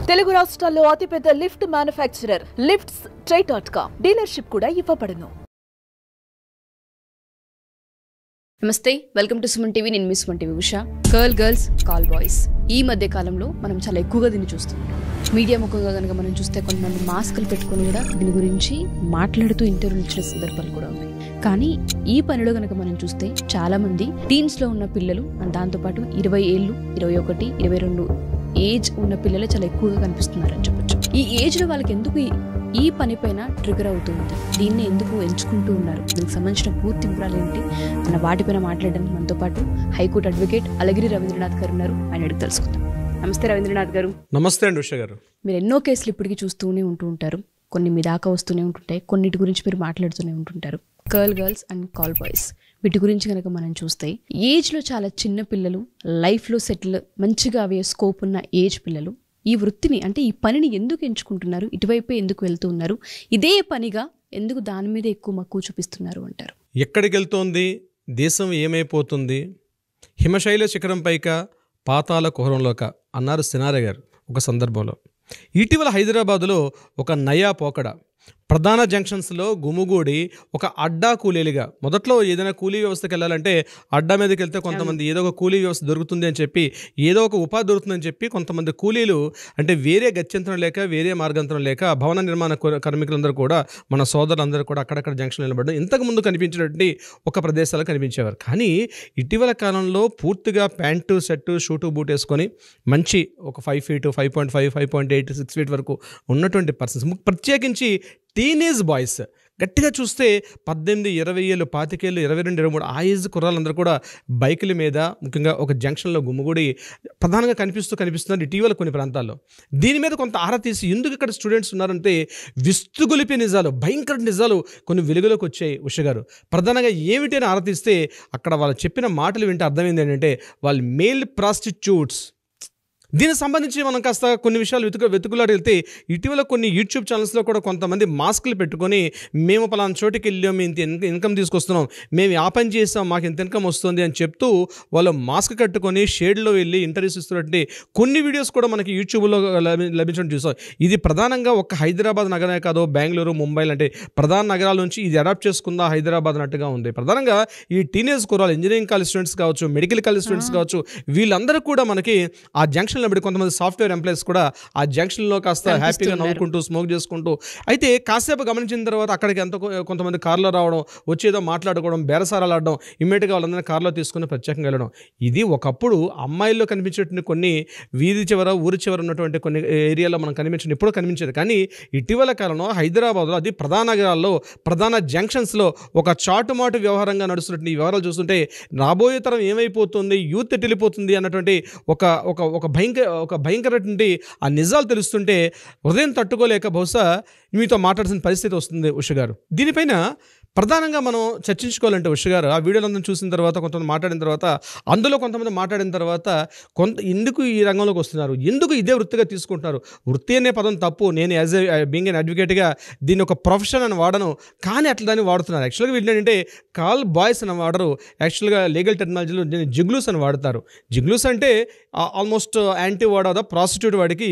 తెలుగు రాష్ట్రాల్లో అతిపెద్ద lift manufacturer lifts ట్రై.com డీలర్షిప్ కూడా ఇవ్వబడును. నమస్తే, వెల్కమ్ టు సుమన్ టీవీ. నేను మీ Suman TV Usha. Girls call boys ఈ మధ్య కాలంలో మనం చాలా ఎక్కువగా దీన్ని చూస్తున్నాం. మీడియా ముఖంగా కనుక మనం చూస్తే కొంతమంది మాస్కులు పెట్టుకుని కూడా దీని గురించి మాట్లాడుతూ ఇంటర్వ్యూలు ఇచ్చిన సందర్భాలు కూడా ఉన్నాయి. కానీ ఈ పనిలో కనుక మనం చూస్తే చాలా మంది టీన్స్ లో ఉన్న పిల్లలు, దాంతోపాటు 20 ఏళ్ళు, 21, 22 ఏజ్ ఉన్న పిల్లలే చాలా ఎక్కువగా కనిపిస్తున్నారని చెప్పొచ్చు. ఈ ఏజ్ లో వాళ్ళకి ఎందుకు ఈ పని పైన ట్రిగర్ అవుతుంది, దీన్ని ఎందుకు ఎంచుకుంటూ ఉన్నారు, దీనికి సంబంధించిన పూర్తి వివరాలు ఏంటి మన వాటిపైన మాట్లాడడానికి మనతో పాటు హైకోర్టు అడ్వకేట్ అలగిరి రవీంద్రనాథ్ గారు ఉన్నారు. ఆయన అడిగి తెలుసుకుందాం. నమస్తే రవీంద్రనాథ్ గారు. నమస్తే అండి ఉష గారు. మీరు ఎన్నో కేసులు ఇప్పటికీ చూస్తూనే ఉంటారు. కొన్ని మీ దాకా వస్తూనే ఉంటుంటాయి, కొన్నిటి గురించి మీరు మాట్లాడుతూనే ఉంటుంటారు. గర్ల్స్ అండ్ కాల్ బాయ్స్ వీటి గురించి కనుక మనం చూస్తే, ఏజ్లో చాలా చిన్న పిల్లలు, లైఫ్లో సెటిల్ మంచిగా అవే స్కోప్ ఉన్న ఏజ్ పిల్లలు ఈ వృత్తిని, అంటే ఈ పనిని ఎందుకు ఎంచుకుంటున్నారు, ఇటువైపే ఎందుకు వెళ్తూ ఉన్నారు, ఇదే పనిగా ఎందుకు దాని మీద ఎక్కువ మక్కువ చూపిస్తున్నారు అంటారు? ఎక్కడికి వెళ్తోంది దేశం, ఏమైపోతుంది, హిమశైల శిఖరం పైక పాతాల కుహరంలోక అన్నారు సినారే గారు ఒక సందర్భంలో. ఇటీవల హైదరాబాదులో ఒక నయా పోకడ ప్రధాన జంక్షన్స్లో గుమిగూడి ఒక అడ్డా కూలీలుగా, మొదట్లో ఏదైనా కూలీ వ్యవస్థకి వెళ్ళాలంటే అడ్డా మీదకి వెళ్తే కొంతమంది ఏదో ఒక కూలీ వ్యవస్థ దొరుకుతుంది అని చెప్పి, ఏదో ఒక ఉపాధి దొరుకుతుందని చెప్పి కొంతమంది కూలీలు, అంటే వేరే గత్యంతరం లేక, వేరే మార్గాంతరం లేక భవన నిర్మాణ కార్మికులందరూ కూడా, మన సోదరులందరూ కూడా అక్కడక్కడ జంక్షన్ నిలబడడం ఇంతకుముందు కనిపించినటువంటి ఒక ప్రదేశాలు కనిపించేవారు. కానీ ఇటీవల కాలంలో పూర్తిగా ప్యాంటు, షర్టు, షూటు, బూట్ వేసుకొని మంచి ఒక 5 feet, 5.5, 5.8, 6 feet వరకు ఉన్నటువంటి పర్సన్స్, ప్రత్యేకించి టీనేజ్ బాయ్స్, గట్టిగా చూస్తే 18, 20 ఏళ్ళు, 25 ఏళ్ళు, 22, 23 ఆ ఏజ్ కుర్రాళ్ళందరూ కూడా బైకుల మీద ముఖ్యంగా ఒక జంక్షన్లో గుమ్మగూడి ప్రధానంగా కనిపిస్తున్నారు ఇటీవల కొన్ని ప్రాంతాల్లో. దీని మీద కొంత ఆరా తీసి ఎందుకు ఇక్కడ స్టూడెంట్స్ ఉన్నారంటే విస్తుగొలిపే నిజాలు, భయంకర నిజాలు కొన్ని వెలుగులోకి వచ్చాయి ఉష గారు. ప్రధానంగా ఏమిటి అని ఆరా తీస్తే అక్కడ వాళ్ళు చెప్పిన మాటలు వింటే అర్థమైంది ఏంటంటే వాళ్ళు మేల్ ప్రాస్టిట్యూట్స్. దీనికి సంబంధించి మనం కాస్త కొన్ని విషయాలు వెతుకులాడి వెళ్తే, ఇటీవల కొన్ని యూట్యూబ్ ఛానల్స్లో కూడా కొంతమంది మాస్కులు పెట్టుకొని మేము పలానా చోటికి వెళ్ళాం, మేము ఇంత ఇన్కమ్ తీసుకొస్తున్నాం, మేము ఆ పని చేస్తాం, మాకు ఇంత ఇన్కమ్ వస్తుంది అని చెప్తూ వాళ్ళు మాస్క్ కట్టుకొని షేడ్లో వెళ్ళి ఇంటర్వ్యూస్ ఇస్తున్నట్టు కొన్ని వీడియోస్ కూడా మనకి యూట్యూబ్లో లభించడం చూసాం. ఇది ప్రధానంగా ఒక హైదరాబాద్ నగరమే కాదు, బెంగళూరు, ముంబై లాంటి ప్రధాన నగరాల నుంచి ఇది అడాప్ట్ చేసుకుందా హైదరాబాద్ అన్నట్టుగా ఉంది. ప్రధానంగా ఈ టీనేజ్ కుర్రాలు, ఇంజనీరింగ్ కాలేజ్ స్టూడెంట్స్ కావచ్చు, మెడికల్ కాలేజ్ స్టూడెంట్స్ కావచ్చు, వీళ్ళందరూ కూడా మనకి ఆ జంక్షన్ కొంతమంది సాఫ్ట్వేర్ ఎంప్లాయీస్ కూడా ఆ జంక్షన్లో కాస్త హ్యాపీగా నవ్వుకుంటూ స్మోక్ చేసుకుంటూ, అయితే కాసేపు గమనించిన తర్వాత అక్కడికి కొంతమంది కార్లో రావడం, వచ్చేదో మాట్లాడుకోవడం, బేరసారాలు ఆడడం, ఇమ్మీడియట్గా వాళ్ళందరినీ కార్లో తీసుకుని ప్రత్యేకంగా వెళ్ళడం. ఇది ఒకప్పుడు అమ్మాయిల్లో కనిపించేటువంటి కొన్ని వీధి చివర, ఊరి చివర ఉన్నటువంటి కొన్ని ఏరియాలో మనం ఇప్పుడు కనిపించేది. కానీ ఇటీవల కాలంలో హైదరాబాద్లో, అది ప్రధాన నగరాల్లో, ప్రధాన జంక్షన్స్లో ఒక చాటుమాటు వ్యవహారంగా నడుస్తున్నటువంటి ఈ వ్యవహారాలు చూస్తుంటే రాబోయే తరం ఏమైపోతుంది, యూత్ ఎట్టిపోతుంది అన్నటువంటి ఒక భయంకరటువంటి ఆ నిజాలు తెలుస్తుంటే హృదయం తట్టుకోలేక బహుశా మీతో మాట్లాడాల్సిన పరిస్థితి వస్తుంది ఉష గారు. దీనిపైన ప్రధానంగా మనం చర్చించుకోవాలంటే ఉష గారు, ఆ వీడియోలందరూ చూసిన తర్వాత, కొంతమంది మాట్లాడిన తర్వాత, అందులో కొంతమంది మాట్లాడిన తర్వాత ఎందుకు ఈ రంగంలోకి వస్తున్నారు, ఎందుకు ఇదే వృత్తిగా తీసుకుంటున్నారు, వృత్తి అనే పదం తప్పు, నేను యాజ్ బీయింగ్ ఎన్ అడ్వకేట్గా దీన్ని ఒక ప్రొఫెషన్ అని వాడను, కానీ అట్లా దాన్ని వాడుతున్నారు. యాక్చువల్గా వీళ్ళు ఏంటంటే కాల్ బాయ్స్ అని వాడరు, యాక్చువల్గా లీగల్ టెక్నాలజీలో జిగ్లూస్ అని వాడతారు. జిగ్లూస్ అంటే almost anti word of the prostitute వాడికి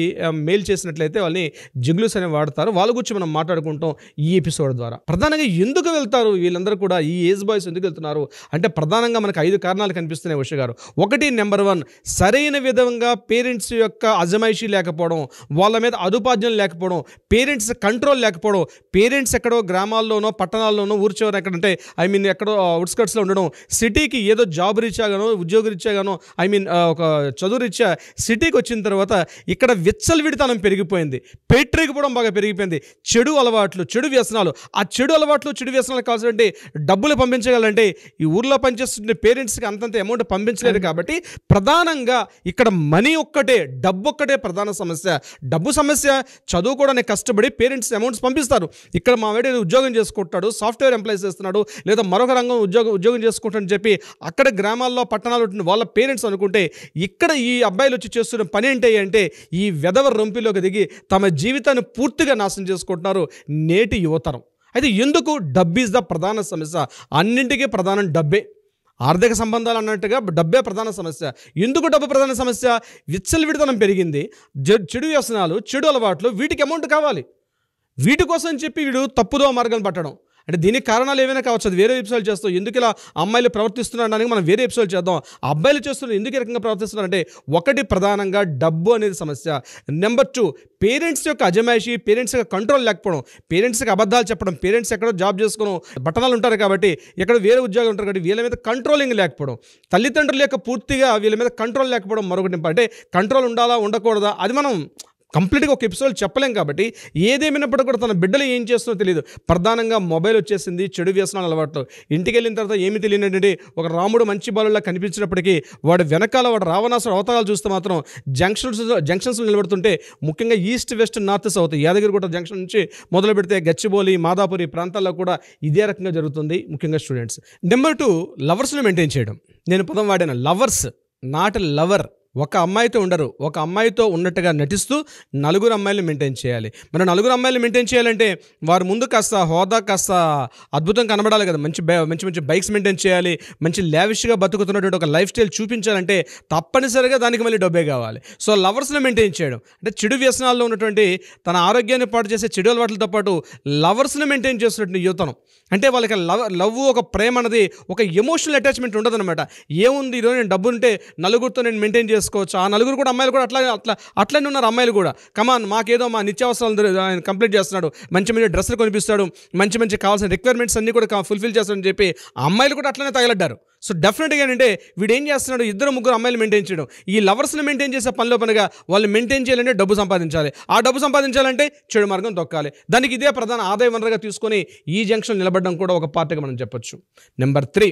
మెయిల్ చేసినట్లయితే వాళ్ళని జిగ్లూస్ అని వాడతారు. వాళ్ళ గురించి మనం మాట్లాడుకుంటాం ఈ ఎపిసోడ్ ద్వారా. ప్రధానంగా ఎందుకు వెళ్తారు వీళ్ళందరూ కూడా, ఈ ఏజ్ బాయ్స్ ఎందుకు వెళ్తున్నారు అంటే ప్రధానంగా మనకు 5 కారణాలు కనిపిస్తున్నాయి ఉష గారు. ఒకటి, నెంబర్ 1, సరైన విధంగా పేరెంట్స్ యొక్క అజమాయిషీ లేకపోవడం, వాళ్ళ మీద అదుపాజ్యం లేకపోవడం, పేరెంట్స్ కంట్రోల్ లేకపోవడం, పేరెంట్స్ ఎక్కడో గ్రామాల్లోనో, పట్టణాల్లోనో, ఊరి చివర ఎక్కడంటే ఎక్కడో అవుట్స్కట్స్లో ఉండడం, సిటీకి ఏదో జాబ్ రీత్యాగానో, ఉద్యోగ రీత్యాగానో, ఒక చదువు రీత్యా సిటీకి వచ్చిన తర్వాత ఇక్కడ విచ్చలవిడితనం పెరిగిపోయింది, పేట్రేగిపోవడం బాగా పెరిగిపోయింది, చెడు అలవాట్లు, చెడు వ్యసనాలు. ఆ చెడు అలవాట్లు, చెడు వ్యసనాలు కావాల్సింటే డబ్బులు పంపించగలంటే ఈ ఊర్లో పనిచేస్తుంటే పేరెంట్స్కి అంతంత అమౌంట్ పంపించలేరు. కాబట్టి ప్రధానంగా ఇక్కడ మనీ ఒక్కటే, డబ్బు ఒక్కటే ప్రధాన సమస్య. డబ్బు సమస్య, చదువుకోవడానికి కష్టపడి పేరెంట్స్ అమౌంట్స్ పంపిస్తారు. ఇక్కడ మా వేడి ఉద్యోగం చేసుకుంటాడు, సాఫ్ట్వేర్ ఎంప్లాయీస్ చేస్తున్నాడు, లేదా మరొక రంగం ఉద్యోగం చేసుకుంటాడని చెప్పి అక్కడ గ్రామాల్లో, పట్టణాలు వాళ్ళ పేరెంట్స్ అనుకుంటే, ఇక్కడ ఈ అబ్బాయిలు వచ్చి చేస్తున్న పని ఏంటి అంటే ఈ వెధవ రొంపిలోకి దిగి తమ జీవితాన్ని పూర్తిగా నాశనం చేసుకుంటున్నారు నేటి యువతరం. అయితే ఎందుకు డబ్బు ఈజ్ ద ప్రధాన సమస్య, అన్నింటికీ ప్రధానం డబ్బే. ఆర్థిక సంబంధాలు అన్నట్టుగా డబ్బే ప్రధాన సమస్య. ఎందుకు డబ్బు ప్రధాన సమస్య? విచ్చలవిడితనం పెరిగింది, చెడు వ్యసనాలు, చెడు అలవాట్లు, వీటికి అమౌంట్ కావాలి. వీటి కోసం చెప్పి వీడు తప్పుదో మార్గం పట్టడం. అంటే దీనికి కారణాలు ఏమైనా కావచ్చు, అది వేరే ఎపిసోడ్ చేస్తాం. ఎందుకు ఇలా అమ్మాయిలు ప్రవర్తిస్తున్నారని మనం వేరే ఎపిసోడ్ చేద్దాం. అబ్బాయిలు చేస్తున్నారు ఎందుకు ఈ రకంగా ప్రవర్తిస్తున్నారంటే ఒకటి ప్రధానంగా డబ్బు అనేది సమస్య. నెంబర్ 2 పేరెంట్స్ యొక్క అజమాయిషి, పేరెంట్స్ యొక్క కంట్రోల్ లేకపోవడం, పేరెంట్స్కి అబద్ధాలు చెప్పడం. పేరెంట్స్ ఎక్కడో జాబ్ చేసుకోవడం, పట్టణాలు ఉంటారు కాబట్టి, ఎక్కడ వేరే ఉద్యోగాలు ఉంటారు కాబట్టి వీళ్ళ మీద కంట్రోలింగ్ లేకపోవడం, తల్లిదండ్రుల యొక్క పూర్తిగా వీళ్ళ మీద కంట్రోల్ లేకపోవడం మరొకటి. అంటే కంట్రోల్ ఉండాలా ఉండకూడదా అది మనం కంప్లీట్గా ఒక ఎపిసోడ్ చెప్పలేం కాబట్టి ఏదేమైనప్పటికీ కూడా తన బిడ్డలు ఏం చేస్తుందో తెలియదు. ప్రధానంగా మొబైల్ వచ్చేసింది, చెడు వ్యసనాలు అలవాటు. ఇంటికి వెళ్ళిన తర్వాత ఏమి తెలియనటువంటి ఒక రాముడు మంచి బాలులా కనిపించినప్పటికీ వాడు వెనకాల వాడు రావణాసుడు అవతారాలు చూస్తే మాత్రం జంక్షన్స్లో నిలబడుతుంటే, ముఖ్యంగా east west north south Yadagirigutta junction నుంచి మొదలు పెడితే గచ్చిబౌలి, మాదాపురి ప్రాంతాల్లో కూడా ఇదే రకంగా జరుగుతుంది, ముఖ్యంగా స్టూడెంట్స్. నెంబర్ 2 లవర్స్ని మెయింటైన్ చేయడం. నేను పదం వాడాను, లవర్స్, నాట్ లవర్. ఒక అమ్మాయితో ఉండరు, ఒక అమ్మాయితో ఉన్నట్టుగా నటిస్తూ నలుగురు అమ్మాయిలు మెయింటైన్ చేయాలి. మరి నలుగురు అమ్మాయిలు మెయింటైన్ చేయాలంటే వారి ముందు కాస్త హోదా, కాస్త అద్భుతం కనబడాలి కదా. మంచి మంచి బైక్స్ మెయింటైన్ చేయాలి, మంచి లావిష్గా బతుకుతున్నటువంటి ఒక లైఫ్ స్టైల్ చూపించాలంటే తప్పనిసరిగా దానికి మళ్ళీ డబ్బే కావాలి. సో లవర్స్ని మెయింటైన్ చేయడం అంటే చెడు వ్యసనాల్లో ఉన్నటువంటి తన ఆరోగ్యాన్ని పాటు చేసే చెడు అలవాట్లతో పాటు లవర్స్ని మెయింటైన్ చేస్తున్నటువంటి యువతనం. అంటే వాళ్ళకి లవ్ ఒక ప్రేమ అనేది ఒక ఎమోషనల్ అటాచ్మెంట్ ఉండదన్నమాట. ఏముంది ఈరోజు నేను డబ్బు ఉంటే నలుగురితో నేను మెయింటైన్ చేసుకోవచ్చు. ఆ నలుగురు కూడా అమ్మాయిలు కూడా అట్లనే ఉన్నారు. అమ్మాయిలు కూడా కమాన్ మాకేదో మా నిత్యావసరాలు ఆయన కంప్లీట్ చేస్తున్నాడు, మంచి మంచి డ్రెస్సులు కొనిపిస్తాడు, మంచి మంచి కావాల్సిన రిక్వైర్మెంట్స్ అన్నీ కూడా ఫుల్ఫిల్ చేస్తాడని చెప్పి అమ్మాయిలు కూడా అట్లనే తగలడ్డారు. సో డెఫినెట్గా ఏంటంటే వీడు ఏం చేస్తున్నాడు, 2-3 అమ్మాయిలు మెయింటైన్ చేయడం. ఈ లవర్స్ని మెయింటైన్ చేసే పనిలో పనిగా వాళ్ళు మెయింటైన్ చేయాలంటే డబ్బు సంపాదించాలి. ఆ డబ్బు సంపాదించాలంటే చెడు మార్గం తొక్కాలి. దానికి ఇదే ప్రధాన ఆదాయ వనరుగా తీసుకొని ఈ జంక్షన్ నిలబడడం కూడా ఒక పార్ట్గా మనం చెప్పొచ్చు. నెంబర్ 3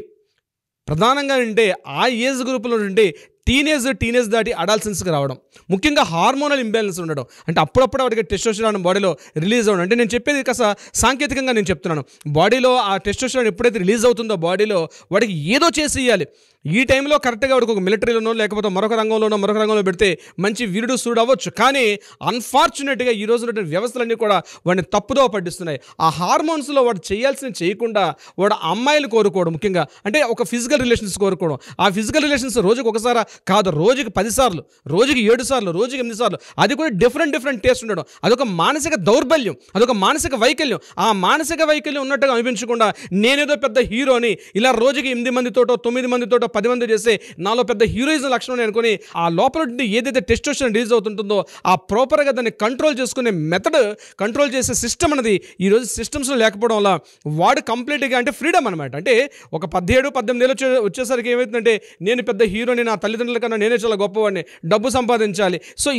ప్రధానంగా అంటే ఆ ఏజ్ గ్రూప్లో ఉంటే టీనేజ్ దాటి అడాల్సెన్స్కి రావడం, ముఖ్యంగా హార్మోనల్ ఇంబ్యాలెన్స్ ఉండడం. అంటే అప్పుడప్పుడు వాడికి టెస్టోస్టెరాన్ బాడీలో రిలీజ్ అవ్వడం. అంటే నేను చెప్పేది కాస్త సాంకేతికంగా నేను చెప్తున్నాను. బాడీలో ఆ టెస్టోస్టెరాన్ ఎప్పుడైతే రిలీజ్ అవుతుందో బాడీలో వాడికి ఏదో చేసి ఇవ్వాలి. ఈ టైంలో కరెక్ట్గా వాడికి ఒక మిలిటరీలోనో లేకపోతే మరొక రంగంలో పెడితే మంచి వీరుడు సూడు అవ్వచ్చు. కానీ అన్ఫార్చునేట్గా ఈ రోజు వ్యవస్థలన్నీ కూడా వాడిని తప్పుదో పట్టిస్తున్నాయి. ఆ హార్మోన్స్లో వాడు చేయాల్సింది చేయకుండా వాడు అమ్మాయిలు కోరుకోవడం, ముఖ్యంగా అంటే ఒక ఫిజికల్ రిలేషన్స్ కోరుకోవడం. ఆ ఫిజికల్ రిలేషన్స్ రోజుకి ఒకసారి కాదు, రోజుకి 10 సార్లు, రోజుకి 7 సార్లు, రోజుకి 8 సార్లు, అది కూడా డిఫరెంట్ టేస్ట్ ఉండడం. అదొక మానసిక దౌర్బల్యం, అదొక మానసిక వైకల్యం. ఆ మానసిక వైకల్యం ఉన్నట్టుగా అనిపించకుండా నేనేదో పెద్ద హీరోని ఇలా రోజుకి 8 మందితోటో 9 మందితోటో 10 మంది చేస్తే నాలో పెద్ద హీరోయిజం లక్షణం అనుకుని ఆ లోపల ఏదైతే టెస్టోస్టెరాన్ రిలీజ్ అవుతుంటుందో ఆ ప్రాపర్గా దాన్ని కంట్రోల్ చేసుకునే మెథడ్, కంట్రోల్ చేసే సిస్టమ్ అనేది ఈరోజు సిస్టమ్స్లో లేకపోవడం వల్ల వాడు కంప్లీట్గా అంటే ఫ్రీడమ్ అనమాట. అంటే ఒక 17-18 ఏళ్ళు వచ్చేసరికి ఏమవుతుందంటే నేను పెద్ద హీరోని, నా తల్లిదండ్రుల కన్నా నేనే చాలా గొప్పవాడిని, డబ్బు సంపాదించాలి. సో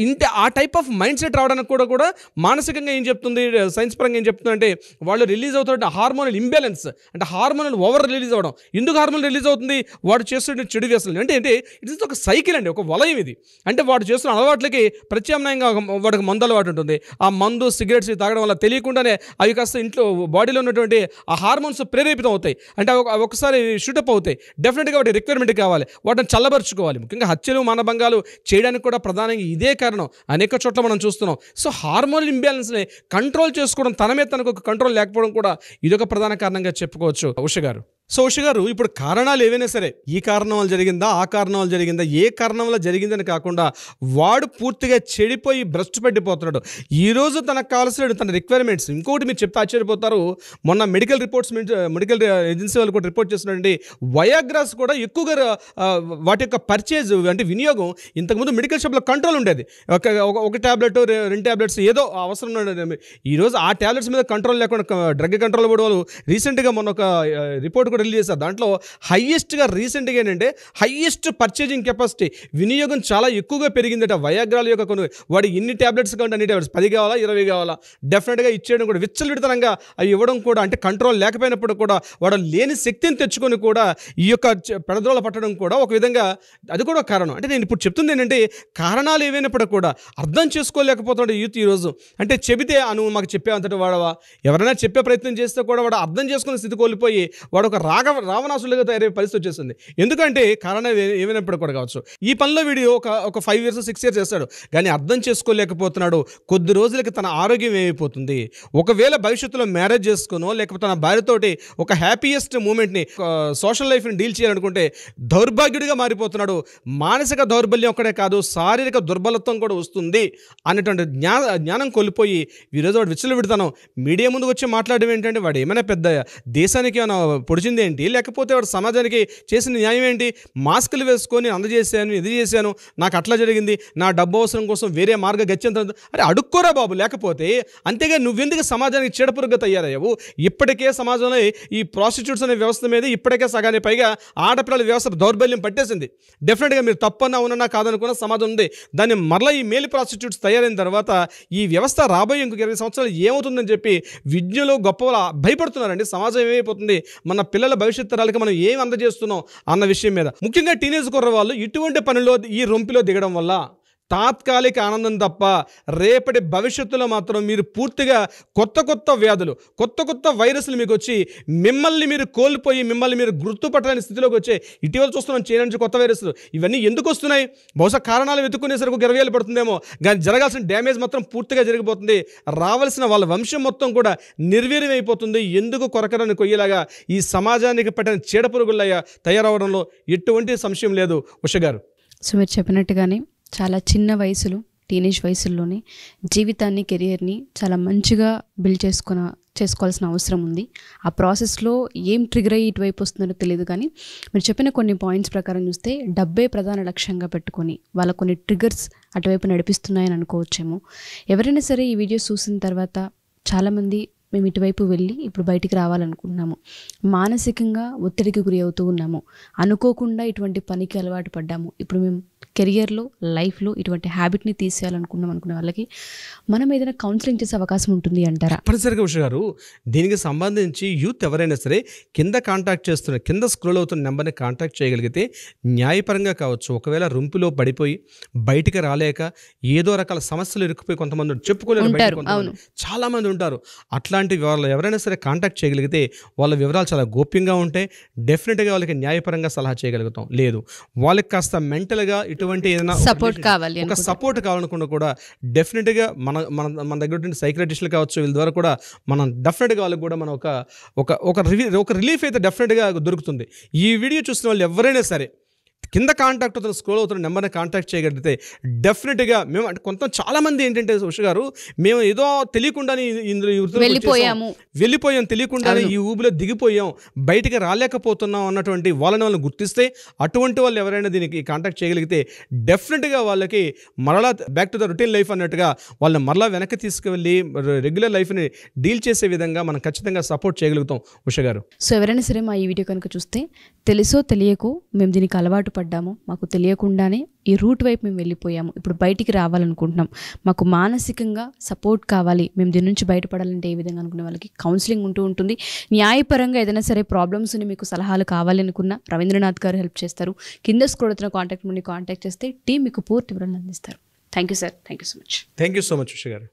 ఆ టైప్ ఆఫ్ మైండ్ సెట్ రావడానికి కూడా మానసికంగా ఏం చెప్తుంది, సైన్స్ పరంగా ఏం చెప్తుంది అంటే వాళ్ళు రిలీజ్ అవుతున్న హార్మోనల్ ఇంబ్యాలెన్స్, అంటే హార్మోనల్ ఓవర్ రిలీజ్ అవ్వడం. ఎందుకు హార్మోన్ రిలీజ్ అవుతుంది? వాడు చేస్తున్న చెడు వ్యసనాలు. అంటే ఇట్ ఇస్ ఒక సైకిల్ అండి, ఒక వలయం ఇది. అంటే వాడు చేస్తున్న అలవాట్లకి ప్రత్యామ్నాయంగా వాడికి మందు అలవాటు ఉంటుంది. ఆ మందు, సిగరెట్స్ తాగడం వల్ల తెలియకుండానే అవి కాస్త ఇంట్లో బాడీలో ఉన్నటువంటి ఆ హార్మోన్స్ ప్రేరేపితం అవుతాయి. అంటే ఒకసారి షూటప్ అవుతాయి. డెఫినెట్గా వాటి రిక్వైర్మెంట్ కావాలి, వాటిని చల్లబరుచుకోవాలి. ముఖ్యంగా హత్యలు, మానభంగాలు చేయడానికి కూడా ప్రధానంగా ఇదే కారణం. అనేక చోట్ల మనం చూస్తున్నాం. సో హార్మోనల్ ఇంబ్యాలెన్స్ని కంట్రోల్ చేసుకోవడం, తన మీద తనకు ఒక కంట్రోల్ లేకపోవడం కూడా ఇదొక ప్రధాన కారణంగా చెప్పుకోవచ్చు ఉష గారు. సో ఉష గారు, ఇప్పుడు కారణాలు ఏవైనా సరే, ఈ కారణం వల్ల జరిగిందా, ఆ కారణం వల్ల జరిగిందా, ఏ కారణం వల్ల జరిగిందని కాకుండా వాడు పూర్తిగా చెడిపోయి భ్రష్టు పట్టిపోతున్నాడు. ఈరోజు తనకు కావాల్సిన తన రిక్వైర్మెంట్స్, ఇంకోటి మీరు చెప్తే ఆశ్చర్యపోతారు, మొన్న మెడికల్ ఏజెన్సీ వాళ్ళు కూడా రిపోర్ట్ చేస్తున్నారండి, వయాగ్రాస్ కూడా ఎక్కువగా వాటి యొక్క పర్చేజ్ అంటే వినియోగం ఇంతకుముందు మెడికల్ షాప్లో కంట్రోల్ ఉండేది. ఒక ట్యాబ్లెట్ 2 ట్యాబ్లెట్స్ ఏదో అవసరం ఉండేది. ఈరోజు ఆ ట్యాబ్లెట్స్ మీద కంట్రోల్ లేకుండా డ్రగ్ కంట్రోల్ బోర్డు వాళ్ళు రీసెంట్గా మొన్న ఒక రిపోర్ట్ రిలీజ్ చేశారు. దాంట్లో హైయెస్ట్గా రీసెంట్గా ఏంటంటే హైయెస్ట్ పర్చేజింగ్ కెపాసిటీ, వినియోగం చాలా ఎక్కువగా పెరిగిందట వయాగ్రాల యొక్క. వాడు ఇన్ని ట్యాబ్లెట్స్ కావాలి, అన్ని ట్యాబ్లెట్స్ 10 కావాలా 20 కావాలా డెఫినెట్గా ఇచ్చేయడం కూడా విచ్చలవిడతనంగా అవి ఇవ్వడం కూడా, అంటే కంట్రోల్ లేకపోయినప్పుడు కూడా వాడు లేని శక్తిని తెచ్చుకొని కూడా ఈ యొక్క పెడద్రోల పట్టడం కూడా ఒక విధంగా అది కూడా ఒక కారణం. అంటే నేను ఇప్పుడు చెప్తుంది ఏంటంటే కారణాలు ఏవైనప్పుడు కూడా అర్థం చేసుకోలేకపోతున్నాడు యూత్ ఈరోజు. అంటే చెబితే నువ్వు మాకు చెప్పే అంతటి వాడవా, ఎవరైనా చెప్పే ప్రయత్నం చేస్తే కూడా వాడు అర్థం చేసుకునే స్థితి కోల్పోయి వాడు ఒక రావణాసులుగా తయారయ్యే పరిస్థితి వచ్చేసింది. ఎందుకంటే కారణం ఏమైనప్పుడు కూడా కావచ్చు. ఈ పనిలో వీడు ఒక 5 years 6 years చేస్తాడు, కానీ అర్థం చేసుకోలేకపోతున్నాడు. కొద్ది రోజులకి తన ఆరోగ్యం ఏమైపోతుంది. ఒకవేళ భవిష్యత్తులో మ్యారేజ్ చేసుకునో లేకపోతే తన భార్యతోటి ఒక హ్యాపీయెస్ట్ మూమెంట్ని సోషల్ లైఫ్ని డీల్ చేయాలనుకుంటే దౌర్భాగ్యుడిగా మారిపోతున్నాడు. మానసిక దౌర్బల్యం ఒక్కడే కాదు, శారీరక దుర్బలత్వం కూడా వస్తుంది అనేటువంటి జ్ఞానం కోల్పోయి ఈరోజు వాడు విచ్చలు విడతాను మీడియా ముందుకు వచ్చి మాట్లాడడం ఏంటంటే వాడు ఏమైనా పెద్ద దేశానికి ఏమైనా పొడిచింది ఏంటి, లేకపోతే వాడు సమాజానికి చేసిన న్యాయం ఏంటి? మాస్కులు వేసుకొని అందజేశాను, ఇది చేశాను, నాకు అట్లా జరిగింది, నా డబ్బు అవసరం కోసం వేరే మార్గ గత్యంతరం. అరే అడుక్కోరా బాబు, లేకపోతే అంతేగా నువ్వెందుకు సమాజానికి చీడపురుగుగా తయారయ్యావు? ఇప్పటికే సమాజంలో ఈ ప్రాస్టిట్యూట్స్ అనే వ్యవస్థ మీద ఇప్పటికే సగానికి పైగా ఆడపిల్లల వ్యవస్థ దౌర్బల్యం పట్టేసింది. డెఫినెట్గా మీరు తప్పన్నా అవునన్నా కాదనుకున్న సమాజం ఉంది. దాన్ని మరలా ఈ మేల్ ప్రాస్టిట్యూట్స్ తయారైన తర్వాత ఈ వ్యవస్థ రాబోయే ఇంకొక 20 సంవత్సరాలు ఏమవుతుందని చెప్పి విజ్ఞులు గొప్పలు భయపడుతున్నారండి. సమాజం ఏమైపోతుంది, మన పిల్లల భవిష్యత్ తరాలకి మనం ఏం అందజేస్తున్నాం అన్న విషయం మీద. ముఖ్యంగా టీనేజ్ కుర్రవాళ్ళు ఇటువంటి పనిలో ఈ రొంపిలో దిగడం వల్ల తాత్కాలిక ఆనందం తప్ప రేపటి భవిష్యత్తులో మాత్రం మీరు పూర్తిగా కొత్త వ్యాధులు, కొత్త వైరస్లు మీకు వచ్చి మిమ్మల్ని మీరు కోల్పోయి మిమ్మల్ని మీరు గుర్తుపట్టలేని స్థితిలోకి వచ్చే ఇటీవల చూస్తున్నాం చైనా నుంచి కొత్త వైరస్లు. ఇవన్నీ ఎందుకు వస్తున్నాయి? బహుశా కారణాలు వెతుక్కునేసరికి 20 ఏళ్ళు పడుతుందేమో, కానీ జరగాల్సిన డ్యామేజ్ మాత్రం పూర్తిగా జరిగిపోతుంది. రావాల్సిన వాళ్ళ వంశం మొత్తం కూడా నిర్వీర్యం అయిపోతుంది. ఎందుకు కొరకరని కొయ్యేలాగా ఈ సమాజానికి పట్టిన చీడపురుగులయ్యా తయారవడంలో ఎటువంటి సంశయం లేదు. ఉష గారు, సో మీరు చెప్పినట్టుగానే చాలా చిన్న వయసులో, టీనేజ్ వయసుల్లోనే జీవితాన్ని, కెరియర్ని చాలా మంచిగా బిల్డ్ చేసుకోవాల్సిన అవసరం ఉంది. ఆ ప్రాసెస్లో ఏం ట్రిగర్ అయ్యి ఇటువైపు వస్తుందో తెలియదు, కానీ మీరు చెప్పిన కొన్ని పాయింట్స్ ప్రకారం చూస్తే డబ్బే ప్రధాన లక్ష్యంగా పెట్టుకొని వాళ్ళ కొన్ని ట్రిగర్స్ అటువైపు నడిపిస్తున్నాయని అనుకోవచ్చేమో. ఎవరైనా సరే ఈ వీడియోస్ చూసిన తర్వాత చాలామంది మేము ఇటువైపు వెళ్ళి ఇప్పుడు బయటికి రావాలనుకుంటున్నాము, మానసికంగా ఒత్తిడికి గురి అవుతూ ఉన్నాము, అనుకోకుండా ఇటువంటి పనికి అలవాటు పడ్డాము, ఇప్పుడు మేము కెరియర్లో, లైఫ్లో ఇటువంటి హ్యాబిట్ని తీసేయాలనుకున్నాం అనుకునే వాళ్ళకి మనం ఏదైనా కౌన్సిలింగ్ చేసే అవకాశం ఉంటుంది అంటారా? తప్పనిసరిగా ఉష గారు, దీనికి సంబంధించి యూత్ ఎవరైనా సరే కింద స్క్రోల్ అవుతున్న నెంబర్ని కాంటాక్ట్ చేయగలిగితే న్యాయపరంగా కావచ్చు, ఒకవేళ రొంపులో పడిపోయి బయటికి రాలేక ఏదో రకాల సమస్యలు ఇరుక్కుపోయి కొంతమంది చెప్పుకోలేరు, చాలా మంది ఉంటారు. అట్లాంటి వాళ్ళు ఎవరైనా సరే కాంటాక్ట్ చేయగలిగితే వాళ్ళ వివరాలు చాలా గోప్యంగా ఉంటాయి. డెఫినెట్గా వాళ్ళకి న్యాయపరంగా సలహా చేయగలుగుతాం. లేదు వాళ్ళకి కాస్త మెంటల్గా ఇటువంటి ఏదైనా సపోర్ట్ కావాలి, ఒక సపోర్ట్ కావాలనుకున్నా కూడా డెఫినెట్గా మన దగ్గర సైక్రటిస్టులు కావచ్చు, వీళ్ళ ద్వారా కూడా మనం డెఫినెట్గా వాళ్ళకి కూడా మనం ఒక రిలీఫ్ అయితే డెఫినెట్గా దొరుకుతుంది. ఈ వీడియో చూసిన వాళ్ళు ఎవరైనా సరే కింద కాంటాక్ట్ అవుతున్న స్క్రోల్ అవుతున్న నెంబర్ని కాంటాక్ట్ చేయగలిగితే డెఫినెట్గా మేము అంటే చాలామంది ఏంటంటే ఉష గారు, మేము ఏదో తెలియకుండానే వెళ్ళిపోయాం, తెలియకుండానే ఈ ఊబిలో దిగిపోయాం, బయటికి రాలేకపోతున్నాం అన్నటువంటి వాళ్ళని గుర్తిస్తే అటువంటి వాళ్ళు ఎవరైనా దీనికి కాంటాక్ట్ చేయగలిగితే డెఫినెట్గా వాళ్ళకి మరలా back to the routine life అన్నట్టుగా వాళ్ళని మరలా వెనక్కి తీసుకువెళ్ళి రెగ్యులర్ లైఫ్ని డీల్ చేసే విధంగా మనం ఖచ్చితంగా సపోర్ట్ చేయగలుగుతాం ఉష గారు. సో ఎవరైనా సరే మా ఈ వీడియో కనుక చూస్తే తెలుసో తెలియకో మేము దీనికి అలవాటు పడ్డాము, మాకు తెలియకుండానే ఈ రూట్ వైపు మేము వెళ్ళిపోయాము, ఇప్పుడు బయటికి రావాలనుకుంటున్నాం, మాకు మానసికంగా సపోర్ట్ కావాలి, మేము దీని నుంచి బయటపడాలంటే ఏ విధంగా అనుకునే వాళ్ళకి కౌన్సిలింగ్ ఉంటుంది. న్యాయపరంగా ఏదైనా సరే ప్రాబ్లమ్స్ ని మీకు సలహాలు కావాలి అనుకున్న రవీంద్రనాథ్ గారు హెల్ప్ చేస్తారు. కింద స్క్రోల్ అవుతున్న కాంటాక్ట్ చేస్తే టీం మీకు పూర్తి వివరాలు అందిస్తారు. Thank you sir, thank you so much. Thank you so much Usha గారు.